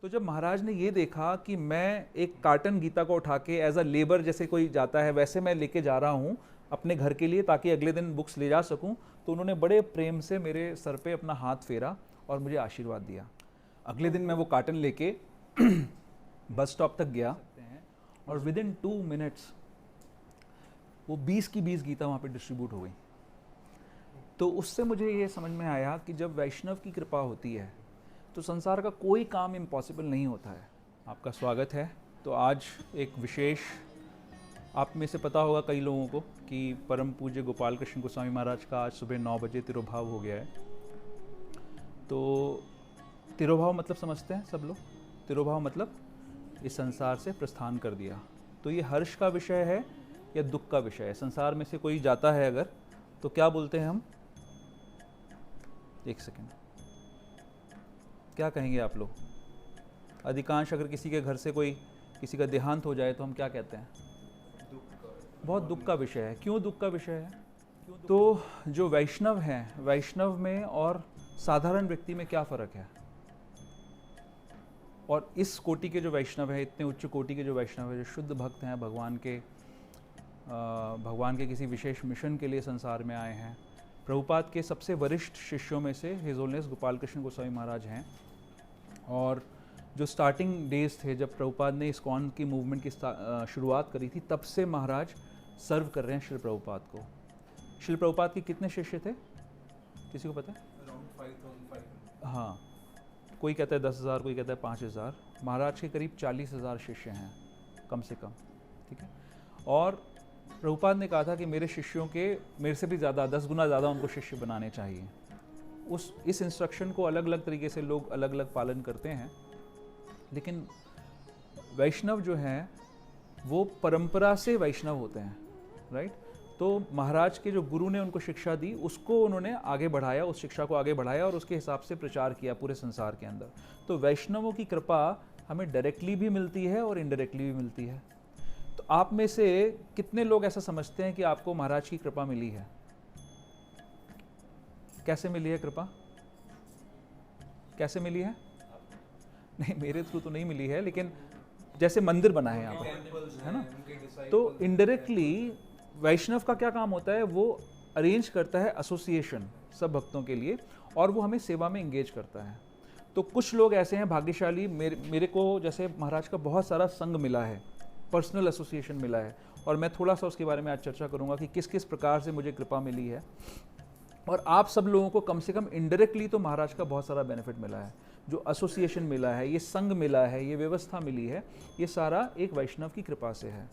तो जब महाराज ने ये देखा कि मैं एक कार्टन गीता को उठा के एज अ लेबर जैसे कोई जाता है वैसे मैं लेके जा रहा हूँ अपने घर के लिए ताकि अगले दिन बुक्स ले जा सकूँ, तो उन्होंने बड़े प्रेम से मेरे सर पे अपना हाथ फेरा और मुझे आशीर्वाद दिया। अगले दिन मैं वो कार्टन लेके बस स्टॉप तक गया और विद इन 2 मिनट्स वो 20 की 20 गीता वहाँ पे डिस्ट्रीब्यूट हो गई। तो उससे मुझे ये समझ में आया कि जब वैष्णव की कृपा होती है तो संसार का कोई काम इम्पॉसिबल नहीं होता है। आपका स्वागत है। तो आज एक विशेष, आप में से पता होगा कई लोगों को कि परम पूज्य गोपाल कृष्ण गोस्वामी महाराज का आज सुबह 9 बजे तिरोभाव हो गया है। तो तिरोभाव मतलब समझते हैं सब लोग? तिरोभाव मतलब इस संसार से प्रस्थान कर दिया। तो ये हर्ष का विषय है या दुख का विषय है? संसार में से कोई जाता है अगर तो क्या बोलते हैं हम? एक सेकेंड, क्या कहेंगे आप लोग? अधिकांश अगर किसी के घर से कोई किसी का देहांत हो जाए तो हम क्या कहते हैं? बहुत दुख का विषय है। क्यों दुख का विषय है? तो जो वैष्णव हैं, वैष्णव में और साधारण व्यक्ति में क्या फ़र्क है? और इस कोटि के जो वैष्णव है, इतने उच्च कोटि के जो वैष्णव है, जो शुद्ध भक्त हैं, भगवान के किसी विशेष मिशन के लिए संसार में आए हैं। प्रभुपाद के सबसे वरिष्ठ शिष्यों में से हिज होलिनेस गोपाल कृष्ण गोस्वामी महाराज हैं। और जो स्टार्टिंग डेज थे जब प्रभुपाद ने इस्कॉन की मूवमेंट की शुरुआत करी थी, तब से महाराज सर्व कर रहे हैं श्री प्रभुपाद को। श्री प्रभुपाद के कितने शिष्य थे, किसी को पता है? अराउंड 5,500। हाँ, कोई कहता है 10,000, कोई कहता है 5,000। महाराज के करीब 40,000 शिष्य हैं कम से कम, ठीक है। और प्रभुपाद ने कहा था कि मेरे शिष्यों के मेरे से भी ज़्यादा 10 गुना ज़्यादा उनको शिष्य बनाने चाहिए। इस इंस्ट्रक्शन को अलग अलग तरीके से लोग अलग अलग पालन करते हैं, लेकिन वैष्णव जो हैं वो परंपरा से वैष्णव होते हैं, राइट। तो महाराज के जो गुरु ने उनको शिक्षा दी उसको उन्होंने आगे बढ़ाया, उस शिक्षा को आगे बढ़ाया और उसके हिसाब से प्रचार किया पूरे संसार के अंदर। तो वैष्णवों की कृपा हमें डायरेक्टली भी मिलती है और इनडायरेक्टली भी मिलती है। तो आप में से कितने लोग ऐसा समझते हैं कि आपको महाराज की कृपा मिली है? कैसे मिली है कृपा? कैसे मिली है? नहीं, मेरे थ्रू तो नहीं मिली है, लेकिन जैसे मंदिर बना है यहाँ पर, है ना। तो इनडायरेक्टली वैष्णव का क्या काम होता है? वो अरेंज करता है एसोसिएशन सब भक्तों के लिए और वो हमें सेवा में इंगेज करता है। तो कुछ लोग ऐसे हैं भाग्यशाली, मेरे को जैसे महाराज का बहुत सारा संग मिला है, पर्सनल एसोसिएशन मिला है, और मैं थोड़ा सा उसके बारे में आज चर्चा करूंगा कि किस किस प्रकार से मुझे कृपा मिली है। और आप सब लोगों को कम से कम इनडायरेक्टली तो महाराज का बहुत सारा बेनिफिट मिला है। जो एसोसिएशन मिला है, ये संग मिला है, ये व्यवस्था मिली है, ये सारा एक वैष्णव की कृपा से है।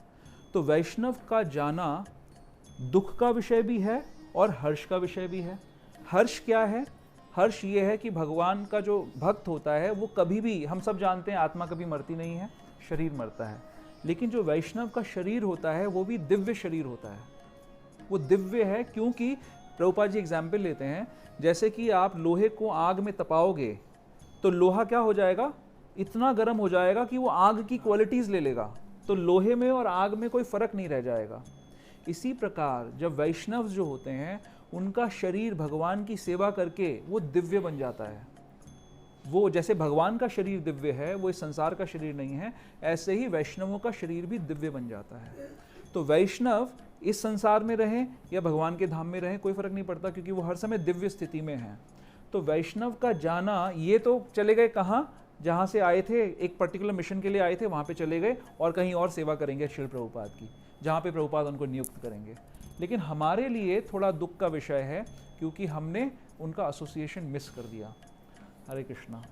तो वैष्णव का जाना दुख का विषय भी है और हर्ष का विषय भी है। हर्ष क्या है? हर्ष ये है कि भगवान का जो भक्त होता है वो कभी भी, हम सब जानते हैं आत्मा कभी मरती नहीं है, शरीर मरता है, लेकिन जो वैष्णव का शरीर होता है वो भी दिव्य शरीर होता है। वो दिव्य है क्योंकि प्रभुपाद जी एग्जाम्पल लेते हैं, जैसे कि आप लोहे को आग में तपाओगे तो लोहा क्या हो जाएगा? इतना गर्म हो जाएगा कि वो आग की क्वालिटीज ले लेगा, तो लोहे में और आग में कोई फर्क नहीं रह जाएगा। इसी प्रकार जब वैष्णव जो होते हैं उनका शरीर भगवान की सेवा करके वो दिव्य बन जाता है। वो जैसे भगवान का शरीर दिव्य है, वो इस संसार का शरीर नहीं है, ऐसे ही वैष्णवों का शरीर भी दिव्य बन जाता है। तो वैष्णव इस संसार में रहें या भगवान के धाम में रहें कोई फर्क नहीं पड़ता, क्योंकि वो हर समय दिव्य स्थिति में है। तो वैष्णव का जाना, ये तो चले गए कहाँ? जहाँ से आए थे, एक पर्टिकुलर मिशन के लिए आए थे, वहाँ पे चले गए और कहीं और सेवा करेंगे श्री प्रभुपाद की, जहाँ पे प्रभुपाद उनको नियुक्त करेंगे। लेकिन हमारे लिए थोड़ा दुख का विषय है क्योंकि हमने उनका एसोसिएशन मिस कर दिया। हरे कृष्णा,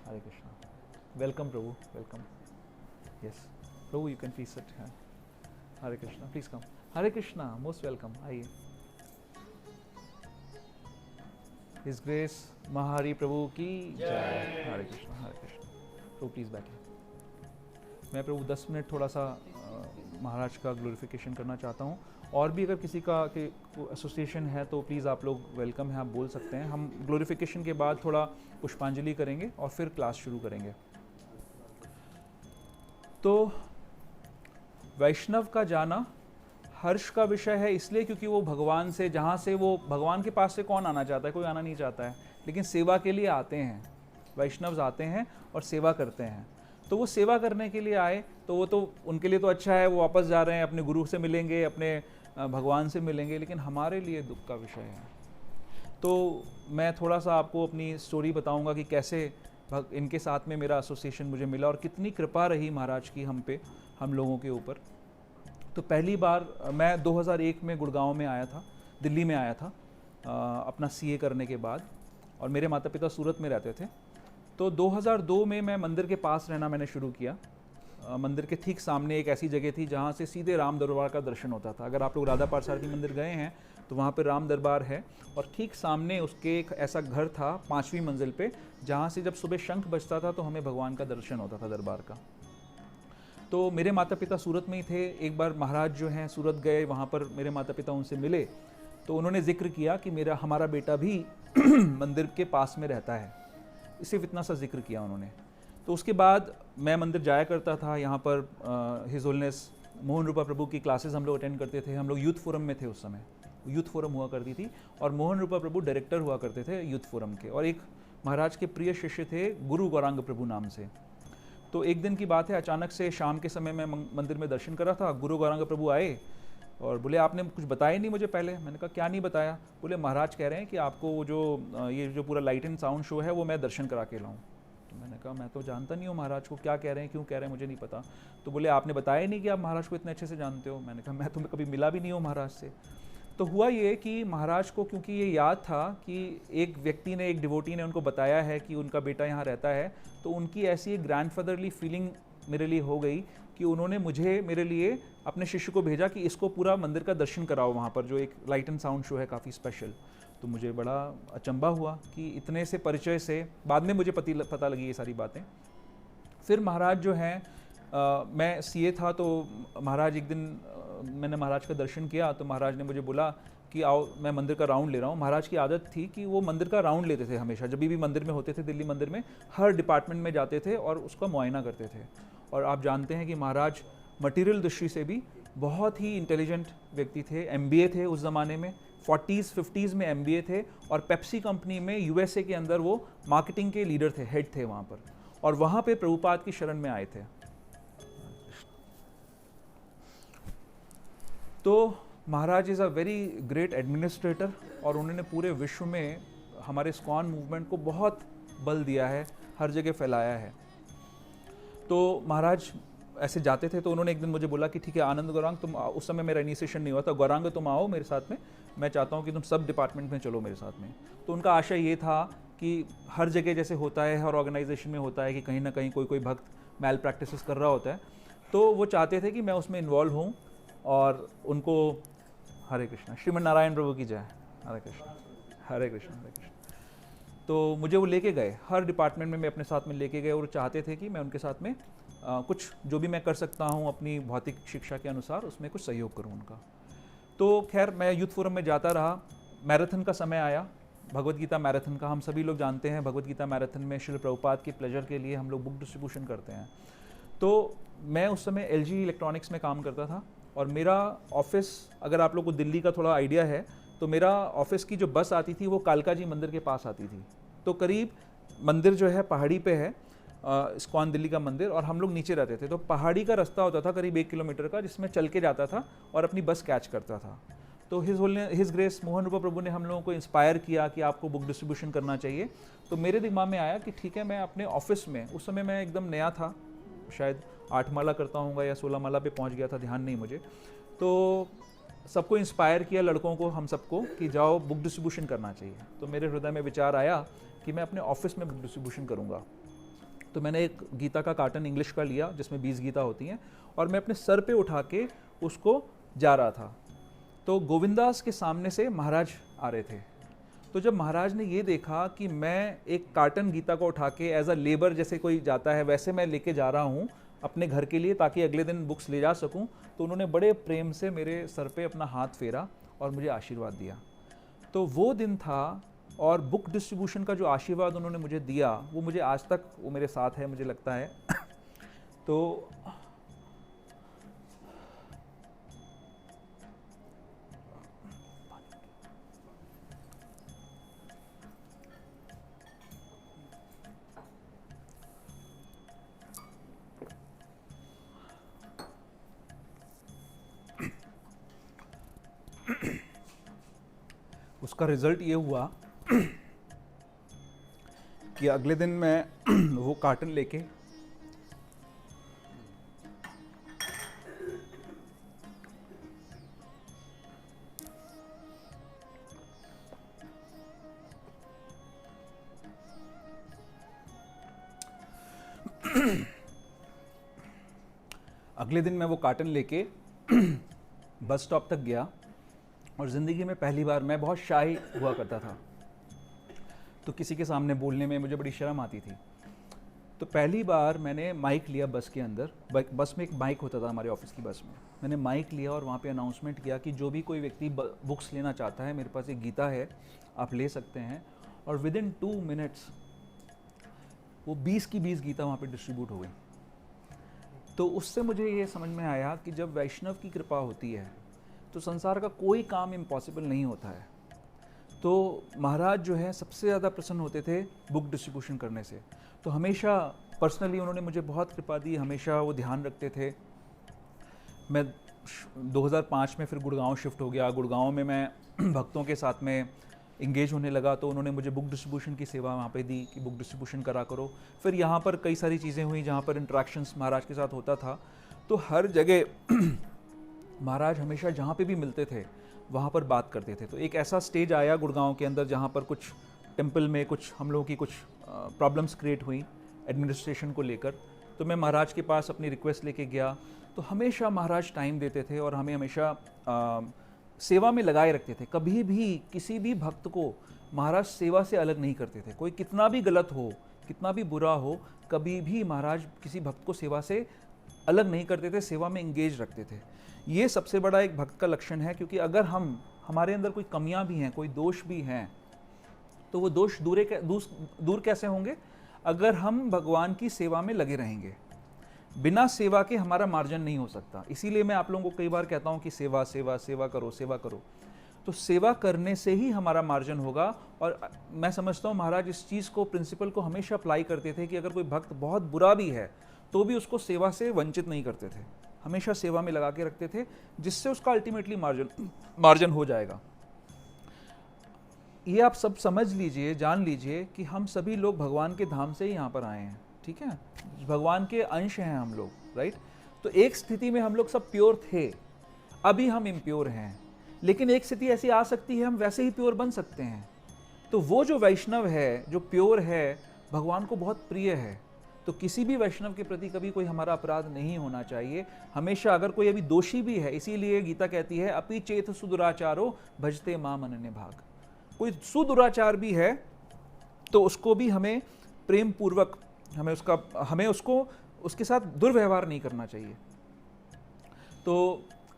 हरे कृष्णा। वेलकम प्रभु, वेलकम। यस प्रभु, you can please sit. Hare Krishna, please come. Hare Krishna, most welcome, आइए। हिज ग्रेस महाहरि प्रभु की जय। हरे कृष्णा, हरे कृष्णा। प्रभु प्लीज बैठिए। मैं प्रभु 10 मिनट थोड़ा सा महाराज का ग्लोरिफिकेशन करना चाहता हूँ। और भी अगर किसी का एसोसिएशन है तो प्लीज़ आप लोग वेलकम है, आप बोल सकते हैं। हम ग्लोरिफिकेशन के बाद थोड़ा पुष्पांजलि करेंगे और फिर क्लास शुरू करेंगे। तो वैष्णव का जाना हर्ष का विषय है इसलिए क्योंकि वो भगवान से, जहाँ से वो भगवान के पास से कौन आना चाहता है? कोई आना नहीं चाहता है, लेकिन सेवा के लिए आते हैं। वैष्णव्स आते हैं और सेवा करते हैं। तो वो सेवा करने के लिए आए, तो वो तो उनके लिए तो अच्छा है, वो वापस जा रहे हैं, अपने गुरु से मिलेंगे, अपने भगवान से मिलेंगे, लेकिन हमारे लिए दुख का विषय है। तो मैं थोड़ा सा आपको अपनी स्टोरी बताऊंगा कि कैसे इनके साथ में मेरा एसोसिएशन मुझे मिला और कितनी कृपा रही महाराज की हम पे, हम लोगों के ऊपर। तो पहली बार मैं 2001 में गुड़गांव में आया था, दिल्ली में आया था अपना सीए करने के बाद, और मेरे माता पिता सूरत में रहते थे। तो 2002 में मैं मंदिर के पास रहना मैंने शुरू किया। मंदिर के ठीक सामने एक ऐसी जगह थी जहाँ से सीधे राम दरबार का दर्शन होता था। अगर आप लोग राधा पारसारथी मंदिर गए हैं तो वहाँ पे राम दरबार है, और ठीक सामने उसके एक ऐसा घर था 5वीं मंजिल पे, जहाँ से जब सुबह शंख बजता था तो हमें भगवान का दर्शन होता था दरबार का। तो मेरे माता पिता सूरत में ही थे। एक बार महाराज जो हैं सूरत गए, वहाँ पर मेरे माता पिता उनसे मिले, तो उन्होंने जिक्र किया कि हमारा बेटा भी मंदिर के पास में रहता है। सिर्फ इतना सा जिक्र किया उन्होंने। तो उसके बाद मैं मंदिर जाया करता था। यहाँ पर हिज होलनेस मोहन रूपा प्रभु की क्लासेस हम लोग अटेंड करते थे। हम लोग यूथ फोरम में थे उस समय, यूथ फोरम हुआ करती थी, और मोहन रूपा प्रभु डायरेक्टर हुआ करते थे यूथ फोरम के, और एक महाराज के प्रिय शिष्य थे गुरु गौरांग प्रभु नाम से। तो एक दिन की बात है, अचानक से शाम के समय मैं मंदिर में दर्शन कर रहा था, गुरु गौरांग प्रभु आए और बोले आपने कुछ बताया नहीं मुझे पहले। मैंने कहा क्या नहीं बताया? बोले महाराज कह रहे हैं कि आपको वो जो ये जो पूरा लाइट एंड साउंड शो है वो मैं दर्शन करा के लाऊं। तो मैंने कहा मैं तो जानता नहीं हूँ महाराज को, क्या कह रहे हैं, क्यों कह रहे हैं, मुझे नहीं पता। तो बोले आपने बताया नहीं कि आप महाराज को इतने अच्छे से जानते हो। मैंने कहा मैं तो कभी मिला भी नहीं हूँ महाराज से। तो हुआ ये कि महाराज को क्योंकि ये याद था कि एक व्यक्ति ने, एक डिवोटी ने उनको बताया है कि उनका बेटा यहाँ रहता है, तो उनकी ऐसी एक ग्रैंडफादरली फीलिंग मेरे लिए हो गई कि उन्होंने मुझे, मेरे लिए अपने शिष्य को भेजा कि इसको पूरा मंदिर का दर्शन कराओ, वहाँ पर जो एक लाइट एंड साउंड शो है काफ़ी स्पेशल। तो मुझे बड़ा अचंभा हुआ कि इतने से परिचय से, बाद में मुझे पता लगी ये सारी बातें। फिर महाराज जो हैं, मैं सीए था, तो महाराज एक दिन मैंने महाराज का दर्शन किया, तो महाराज ने मुझे बोला कि आओ मैं मंदिर का राउंड ले रहा हूँ। महाराज की आदत थी कि वो मंदिर का राउंड लेते थे हमेशा, जब भी मंदिर में होते थे, दिल्ली मंदिर में हर डिपार्टमेंट में जाते थे और उसका मुआयना करते थे। और आप जानते हैं कि महाराज मटीरियल दृष्टि से भी बहुत ही इंटेलिजेंट व्यक्ति थे। एमबीए थे उस ज़माने में, 40s 50s में एमबीए थे, और पेप्सी कंपनी में यूएसए के अंदर वो मार्केटिंग के लीडर थे, हेड थे वहाँ पर, और वहाँ पे प्रभुपाद की शरण में आए थे। तो Maharaj is a very great administrator, और उन्होंने पूरे विश्व में हमारे इस्कॉन मूवमेंट को बहुत बल दिया है, हर जगह फैलाया है। तो महाराज ऐसे जाते थे, तो उन्होंने एक दिन मुझे बोला कि ठीक है आनंद गौरांग तुम, उस समय मेरा इनिशिएशन नहीं हुआ था, गौरांग तुम आओ मेरे साथ में, मैं चाहता हूँ कि तुम सब डिपार्टमेंट में चलो मेरे साथ में। तो उनका आशय ये था कि हर जगह जैसे होता है, हर ऑर्गेनाइजेशन में होता है कि कहीं ना कहीं कोई भक्त मैल प्रैक्टिसेस कर रहा होता है, तो वो चाहते थे कि मैं उसमें इन्वॉल्व हूँ और उनको, हरे कृष्णा, श्रीमन नारायण प्रभु की जय, हरे कृष्णा हरे कृष्णा हरे कृष्णा। तो मुझे वो लेके गए, हर डिपार्टमेंट में मैं अपने साथ में लेके गए, और चाहते थे कि मैं उनके साथ में कुछ जो भी मैं कर सकता हूँ अपनी भौतिक शिक्षा के अनुसार उसमें कुछ सहयोग करूँ उनका। तो खैर मैं यूथ फोरम में जाता रहा। मैराथन का समय आया, भगवत गीता मैराथन का, हम सभी लोग जानते हैं भगवत गीता मैराथन में श्रील प्रभुपाद के प्लेजर के लिए हम लोग बुक डिस्ट्रीब्यूशन करते हैं। तो मैं उस समय LG इलेक्ट्रॉनिक्स में काम करता था, और मेरा ऑफिस, अगर आप लोग को दिल्ली का थोड़ा आइडिया है, तो मेरा ऑफिस की जो बस आती थी वो कालका जी मंदिर के पास आती थी। तो करीब मंदिर जो है पहाड़ी पे है, इस्कॉन दिल्ली का मंदिर, और हम लोग नीचे रहते थे। तो पहाड़ी का रास्ता होता था करीब 1 किलोमीटर का, जिसमें चल के जाता था और अपनी बस कैच करता था। तो हिज ग्रेस मोहन रूपा प्रभु ने हम लोगों को इंस्पायर किया कि आपको बुक डिस्ट्रीब्यूशन करना चाहिए। तो मेरे दिमाग में आया कि ठीक है, मैं अपने ऑफिस में, उस समय मैं एकदम नया था, शायद 8 माला करता हूँगा या 16 माला पे पहुँच गया था, ध्यान नहीं मुझे। तो सबको इंस्पायर किया, लड़कों को, हम सबको, कि जाओ बुक डिस्ट्रीब्यूशन करना चाहिए। तो मेरे हृदय में विचार आया कि मैं अपने ऑफिस में बुक डिस्ट्रीब्यूशन करूँगा। तो मैंने एक गीता का कार्टन इंग्लिश का लिया जिसमें 20 गीता होती हैं, और मैं अपने सर पे उठा के उसको जा रहा था। तो गोविंदास के सामने से महाराज आ रहे थे। तो जब महाराज ने ये देखा कि मैं एक कार्टन गीता को उठा के एज अ लेबर जैसे कोई जाता है, वैसे मैं लेके जा रहा हूँ अपने घर के लिए ताकि अगले दिन बुक्स ले जा सकूँ, तो उन्होंने बड़े प्रेम से मेरे सर पे अपना हाथ फेरा और मुझे आशीर्वाद दिया। तो वो दिन था, और बुक डिस्ट्रीब्यूशन का जो आशीर्वाद उन्होंने मुझे दिया वो मुझे आज तक, वो मेरे साथ है, मुझे लगता है। तो उसका रिजल्ट ये हुआ कि अगले दिन मैं वो कार्टन लेके अगले दिन मैं वो कार्टन लेके बस स्टॉप तक गया और ज़िंदगी में पहली बार, मैं बहुत शाय हुआ करता था तो किसी के सामने बोलने में मुझे बड़ी शर्म आती थी। तो पहली बार मैंने माइक लिया बस के अंदर। बस में एक माइक होता था हमारे ऑफिस की बस में। मैंने माइक लिया और वहाँ पे अनाउंसमेंट किया कि जो भी कोई व्यक्ति बुक्स लेना चाहता है, मेरे पास एक गीता है, आप ले सकते हैं। और विद इन 2 मिनट्स वो 20 की 20 गीता वहाँ पे डिस्ट्रीब्यूट हो गई। तो उससे मुझे ये समझ में आया कि जब वैष्णव की कृपा होती है तो संसार का कोई काम इम्पॉसिबल नहीं होता है। तो महाराज जो है सबसे ज़्यादा प्रसन्न होते थे बुक डिस्ट्रीब्यूशन करने से। तो हमेशा पर्सनली उन्होंने मुझे बहुत कृपा दी, हमेशा वो ध्यान रखते थे। मैं 2005 में फिर गुड़गांव शिफ्ट हो गया। गुड़गांव में मैं भक्तों के साथ में इंगेज होने लगा, तो उन्होंने मुझे बुक डिस्ट्रीब्यूशन की सेवा वहाँ पे दी कि बुक डिस्ट्रीब्यूशन करा करो। फिर यहाँ पर कई सारी चीज़ें हुई जहाँ पर इंटरेक्शंस महाराज के साथ होता था। तो हर जगह महाराज हमेशा जहाँ पे भी मिलते थे वहाँ पर बात करते थे। तो एक ऐसा स्टेज आया गुड़गांव के अंदर जहाँ पर कुछ टेम्पल में कुछ हम लोगों की कुछ प्रॉब्लम्स क्रिएट हुई एडमिनिस्ट्रेशन को लेकर। तो मैं महाराज के पास अपनी रिक्वेस्ट लेके गया, तो हमेशा महाराज टाइम देते थे और हमें हमेशा सेवा में लगाए रखते थे। कभी भी किसी भी भक्त को महाराज सेवा से अलग नहीं करते थे। कोई कितना भी गलत हो, कितना भी बुरा हो, कभी भी महाराज किसी भक्त को सेवा से अलग नहीं करते थे, सेवा में इंगेज रखते थे। ये सबसे बड़ा एक भक्त का लक्षण है, क्योंकि अगर हमारे अंदर कोई कमियां भी हैं, कोई दोष भी हैं, तो वो दोष दूर कैसे होंगे? अगर हम भगवान की सेवा में लगे रहेंगे। बिना सेवा के हमारा मार्जन नहीं हो सकता। इसीलिए मैं आप लोगों को कई बार कहता हूँ कि सेवा सेवा सेवा करो, सेवा करो। तो सेवा करने से ही हमारा मार्जन होगा। और मैं समझता हूँ महाराज इस चीज़ को, प्रिंसिपल को हमेशा अप्लाई करते थे कि अगर कोई भक्त बहुत बुरा भी है तो भी उसको सेवा से वंचित नहीं करते थे, हमेशा सेवा में लगा के रखते थे, जिससे उसका अल्टीमेटली मार्जन हो जाएगा। ये आप सब समझ लीजिए, जान लीजिए कि हम सभी लोग भगवान के धाम से ही यहाँ पर आए हैं, ठीक है? भगवान के अंश हैं हम लोग, राइट? तो एक स्थिति में हम लोग सब प्योर थे, अभी हम इम्प्योर हैं, लेकिन एक स्थिति ऐसी आ सकती है हम वैसे ही प्योर बन सकते हैं। तो वो जो वैष्णव है, जो प्योर है, भगवान को बहुत प्रिय है। तो किसी भी वैष्णव के प्रति कभी कोई हमारा अपराध नहीं होना चाहिए। हमेशा अगर कोई अभी दोषी भी है, इसीलिए गीता कहती है अपि चेत सुदुराचारो भजते माम अनन्य भाग। कोई सुदुराचार भी है तो उसको भी हमें प्रेम पूर्वक हमें उसको उसके साथ दुर्व्यवहार नहीं करना चाहिए। तो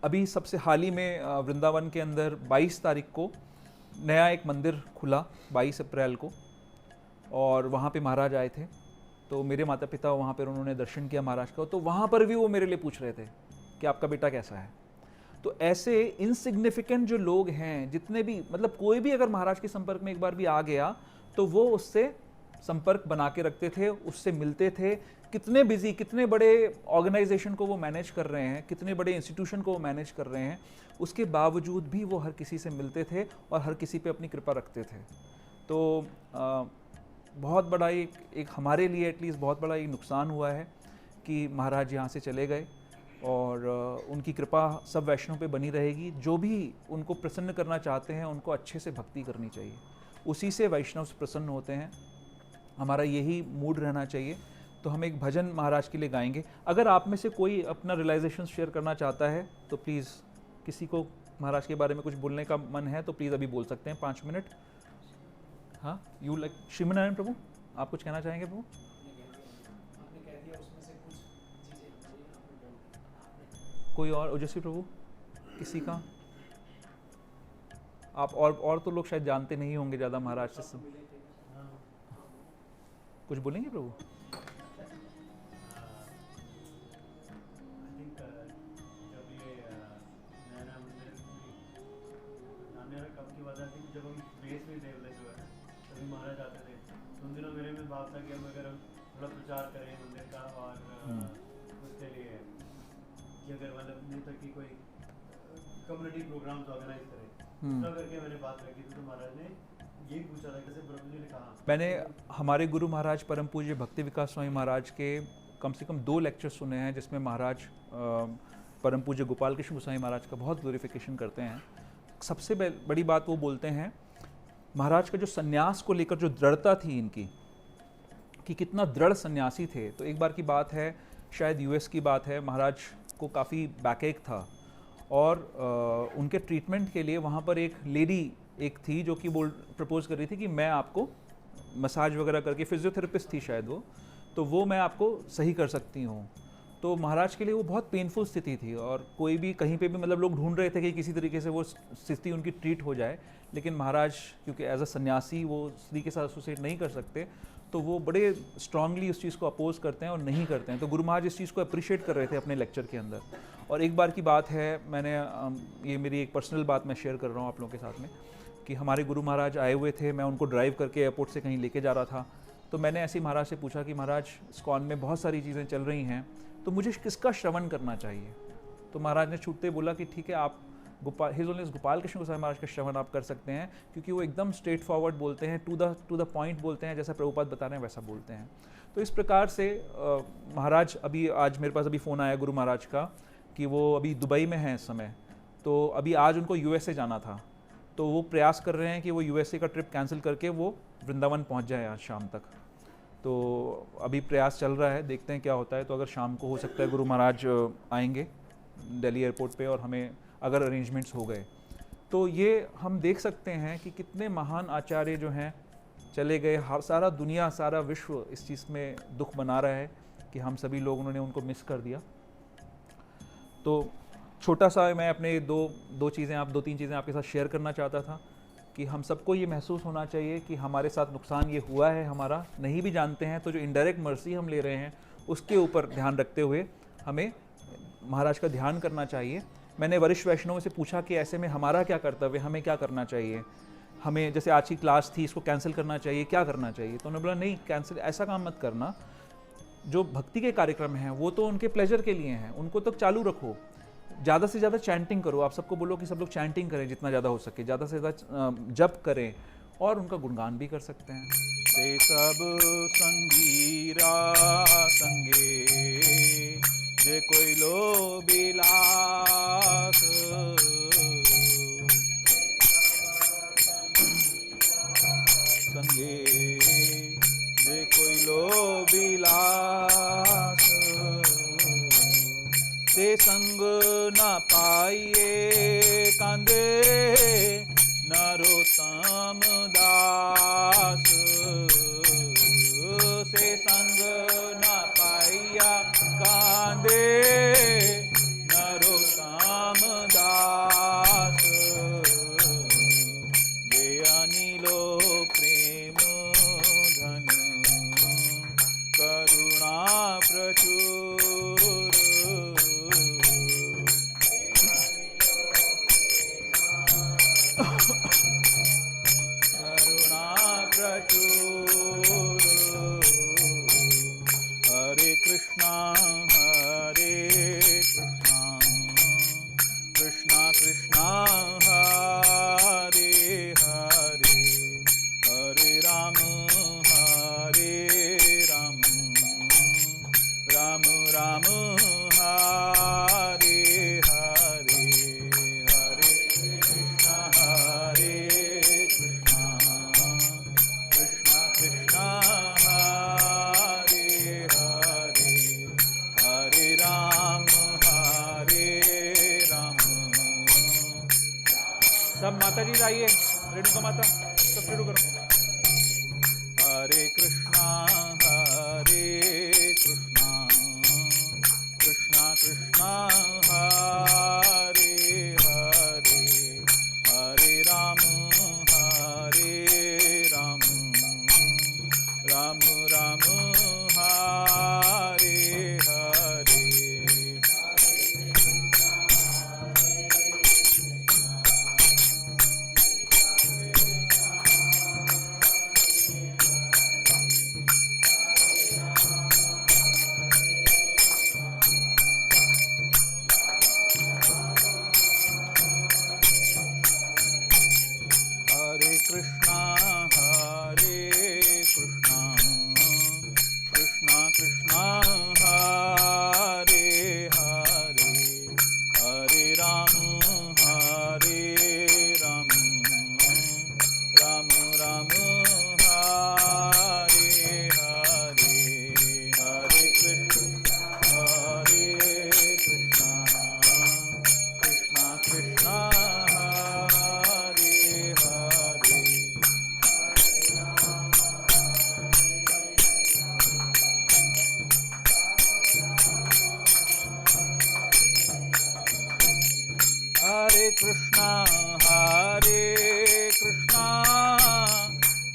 अभी सबसे हाल ही में वृंदावन के अंदर 22 तारीख को नया एक मंदिर खुला, 22 अप्रैल को, और वहाँ पे महाराज आए थे। तो मेरे माता पिता वहाँ पर उन्होंने दर्शन किया महाराज का। तो वहाँ पर भी वो मेरे लिए पूछ रहे थे कि आपका बेटा कैसा है। तो ऐसे इनसिग्निफिकेंट जो लोग हैं, जितने भी, मतलब कोई भी अगर महाराज के संपर्क में एक बार भी आ गया तो वो उससे संपर्क बना के रखते थे, उससे मिलते थे। कितने बिजी, कितने बड़े ऑर्गेनाइजेशन को वो मैनेज कर रहे हैं, कितने बड़े इंस्टीट्यूशन को वो मैनेज कर रहे हैं, उसके बावजूद भी वो हर किसी से मिलते थे और हर किसी पे अपनी कृपा रखते थे। तो बहुत बड़ा एक हमारे लिए एटलीस्ट बहुत बड़ा एक नुकसान हुआ है कि महाराज यहाँ से चले गए, और उनकी कृपा सब वैष्णव पे बनी रहेगी। जो भी उनको प्रसन्न करना चाहते हैं उनको अच्छे से भक्ति करनी चाहिए, उसी से वैष्णव प्रसन्न होते हैं। हमारा यही मूड रहना चाहिए। तो हम एक भजन महाराज के लिए गाएंगे। अगर आप में से कोई अपना रियलाइजेशन शेयर करना चाहता है तो प्लीज़, किसी को महाराज के बारे में कुछ बोलने का मन है तो प्लीज़ अभी बोल सकते हैं, 5 मिनट। हाँ, यू लाइक श्रीमनारायण प्रभु, आप कुछ कहना चाहेंगे प्रभु? कोई और? ओजस्वी प्रभु, किसी का? आप और तो लोग शायद जानते नहीं होंगे ज़्यादा महाराज से सब। कुछ बोलेंगे प्रभु? जब हम बेस में डेवलप हुआ है तभी महाराज आते थे। उन दिनों मेरे में भाव था कि हम अगर हम थोड़ा प्रचार करें मंदिर का, और उसके लिए कि अगर मतलब नहीं था कि कोई कम्युनिटी प्रोग्राम्स ऑर्गेनाइज करें इतना करके मैंने बात रखी थी, तो महाराज ने यही पूछा था, जैसे प्रभु जी ने कहा। मैंने हमारे गुरु महाराज परम पूज्य भक्ति विकास स्वामी महाराज के कम से कम 2 लेक्चर सुने हैं, जिसमें महाराज परम पूज्य गोपाल कृष्ण गोसाई महाराज का बहुत ग्लोरिफिकेशन करते हैं। सबसे बड़ी बात वो बोलते हैं, महाराज का जो सन्यास को लेकर जो दृढ़ता थी इनकी, कि कितना दृढ़ सन्यासी थे। तो एक बार की बात है, शायद यूएस की बात है, महाराज को काफ़ी बैकएक था और उनके ट्रीटमेंट के लिए वहाँ पर एक लेडी एक थी जो कि प्रपोज कर रही थी कि मैं आपको मसाज वगैरह करके, फिजियोथेरेपिस्ट थी शायद वो, तो वो मैं आपको सही कर सकती हूँ। तो महाराज के लिए वो बहुत पेनफुल स्थिति थी और कोई भी कहीं पे भी मतलब लोग ढूंढ रहे थे कि किसी तरीके से वो स्थिति उनकी ट्रीट हो जाए, लेकिन महाराज क्योंकि एज अ सन्यासी वो स्त्री के साथ एसोसिएट नहीं कर सकते, तो वो बड़े स्ट्रांगली उस चीज़ को अपोज करते हैं और नहीं करते हैं। तो गुरु महाराज इस चीज़ को अप्रिशिएट कर रहे थे अपने लेक्चर के अंदर। और एक बार की बात है, मैंने ये मेरी एक पर्सनल बात मैं शेयर कर रहा हूँ आप लोगों के साथ में, कि हमारे गुरु महाराज आए हुए थे, मैं उनको ड्राइव करके एयरपोर्ट से कहीं लेके जा रहा था। तो मैंने ऐसे ही महाराज से पूछा कि महाराज इस्कॉन में बहुत सारी चीज़ें चल रही हैं, तो मुझे किसका श्रवण करना चाहिए। तो महाराज ने छूटते बोला कि ठीक है, आप हिज होलीनेस गोपाल कृष्ण गोसाई महाराज का श्रवण आप कर सकते हैं, क्योंकि वो एकदम स्ट्रेट फॉरवर्ड बोलते हैं, टू द पॉइंट बोलते हैं, जैसा प्रभुपाद बता रहे हैं वैसा बोलते हैं। तो इस प्रकार से महाराज, अभी आज मेरे पास अभी फ़ोन आया गुरु महाराज का कि वो अभी दुबई में हैं इस समय, तो अभी आज उनको यूएसए जाना था, तो वो प्रयास कर रहे हैं कि वो यूएसए का ट्रिप कैंसिल करके वो वृंदावन पहुंच जाए आज शाम तक। तो अभी प्रयास चल रहा है, देखते हैं क्या होता है। तो अगर शाम को हो सकता है गुरु महाराज आएंगे दिल्ली एयरपोर्ट पे, और हमें अगर अरेंजमेंट्स हो गए तो ये हम देख सकते हैं कि कितने महान आचार्य जो हैं चले गए। सारा दुनिया, सारा विश्व इस चीज़ में दुख मना रहा है कि हम सभी लोग उन्होंने उनको मिस कर दिया। तो छोटा सा मैं अपने दो तीन चीज़ें आपके साथ शेयर करना चाहता था कि हम सबको ये महसूस होना चाहिए कि हमारे साथ नुकसान ये हुआ है, हमारा नहीं भी जानते हैं, तो जो इनडायरेक्ट मर्सी हम ले रहे हैं उसके ऊपर ध्यान रखते हुए हमें महाराज का ध्यान करना चाहिए। मैंने वरिष्ठ वैष्णवों से पूछा कि ऐसे में हमारा क्या कर्तव्य, हमें क्या करना चाहिए, हमें जैसे आज की क्लास थी इसको कैंसिल करना चाहिए, क्या करना चाहिए। तो उन्होंने बोला नहीं, कैंसिल ऐसा काम मत करना, जो भक्ति के कार्यक्रम हैं वो तो उनके प्लेजर के लिए हैं, उनको तो चालू रखो। ज़्यादा से ज़्यादा चैंटिंग करो, आप सबको बोलो कि सब लोग चैंटिंग करें जितना ज़्यादा हो सके, ज़्यादा से ज़्यादा जप करें और उनका गुणगान भी कर सकते हैं। से सब संगीरा संगे जे कोई लो बिलास, संगे जे कोई लो बिलास, से संग न पाइए कांदे नरोत्तम दास, से संग न पाइया कांदे नरोत्तम दास, जे अनिलो प्रेम धन करुणा प्रचुर, करुणा प्रचुर। हरे कृष्णा कृष्णा कृष्णा हरे हरे, हरे राम राम राम हरे हरे, हरे कृष्णा कृष्णा कृष्णा हरे हरे, हरे राम सब माता जी आइए, रेणुका माता सब शुरू करो। हरे कृष्णा कृष्णा कृष्णा हरे हरे, हरे राम राम राम हरे हरे। हरे कृष्णा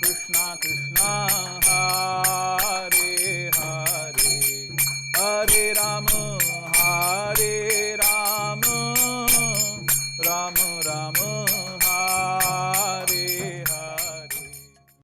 कृष्णा कृष्णा हरे हरे, हरे राम